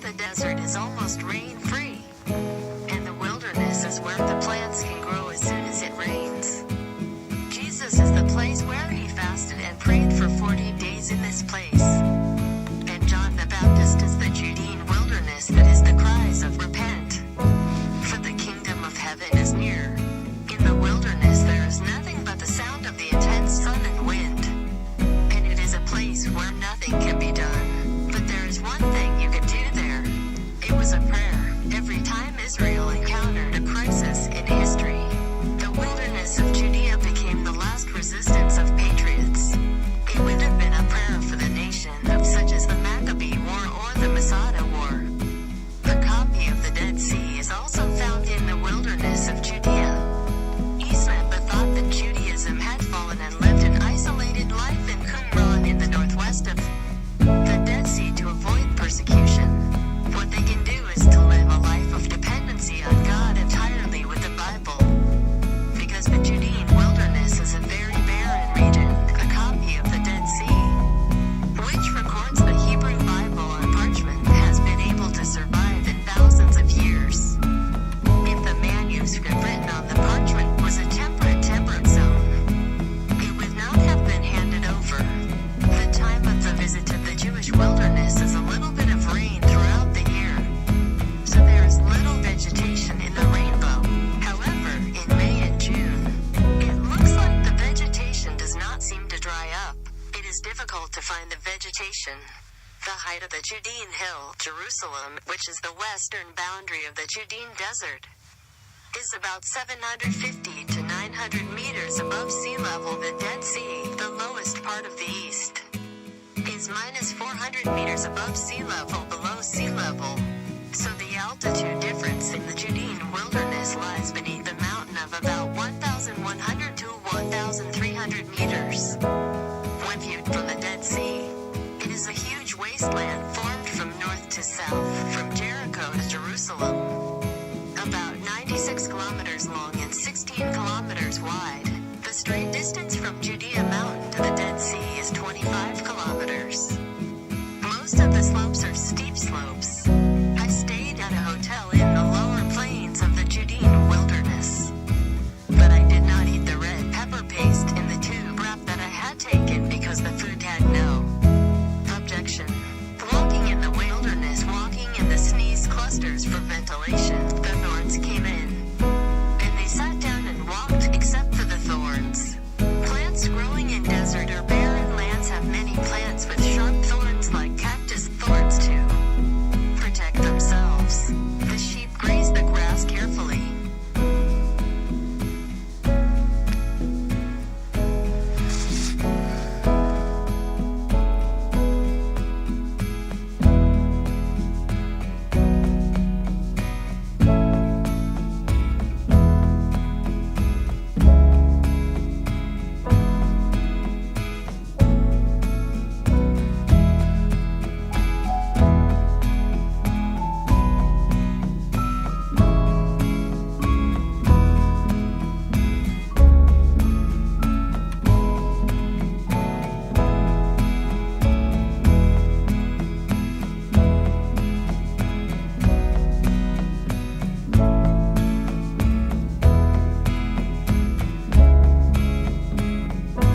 But the desert is almost rain-free, and the wilderness is where the plants can grow as soon as it rains. Jesus is the place where he fasted and prayed for 40 days in this place. And John the Baptist is the Judean wilderness that is the cries of repent. For the kingdom of heaven is near. In the wilderness there is nothing but the sound of the intense sun and wind. And it is a place where nothing can be done. But there is one thing you can do there. It was a prayer. Every time Israel encountered a crisis in history, the wilderness of Judea became the last resistance of patriots. It would have been a prayer for the nation of such as the Maccabee War or the Masada War. A copy of the Dead Sea is also found in the wilderness of Judea. Islam thought that Judaism had fallen and lived an isolated life in Qumran in the northwest of the Dead Sea to avoid persecution. What they can do is to live a life of dependency on God entirely with the Bible. Because the Judean wilderness is a very barren region, a copy of the Dead Sea, which records the Hebrew Bible on parchment, has been able to survive in thousands of years. If the manuscript written on the parchment was a temperate zone, it would not have been handed over. The time of the visit to the Jewish wilderness is a little bit of rain throughout the year, so there is little vegetation in the rainbow. However, in May and June, it looks like the vegetation does not seem to dry up. It is difficult to find the vegetation. The height of the Judean hill, Jerusalem, which is the western boundary of the Judean desert, is about 750 to 900 meters above sea level. The Dead Sea, the lowest part of the east, is minus 400 meters above sea level below sea level. So the altitude difference in the Judean wilderness lies beneath the mountain of about 1,100 to 1,300 meters. When viewed from the Dead Sea, it is a huge wasteland formed from north to south, from Jericho to Jerusalem. About 96 kilometers long and 16 kilometers wide. The straight distance from Judea Mountain to the Dead Sea is 25 kilometers. Most of the slopes are steep slopes. I stayed at a hotel in the lower plains of the Judean wilderness. But I did not eat the red pepper paste in the tube wrap that I had taken because the food had no objection. Walking in the wilderness, walking in the sneeze clusters for ventilation, the thorns came in.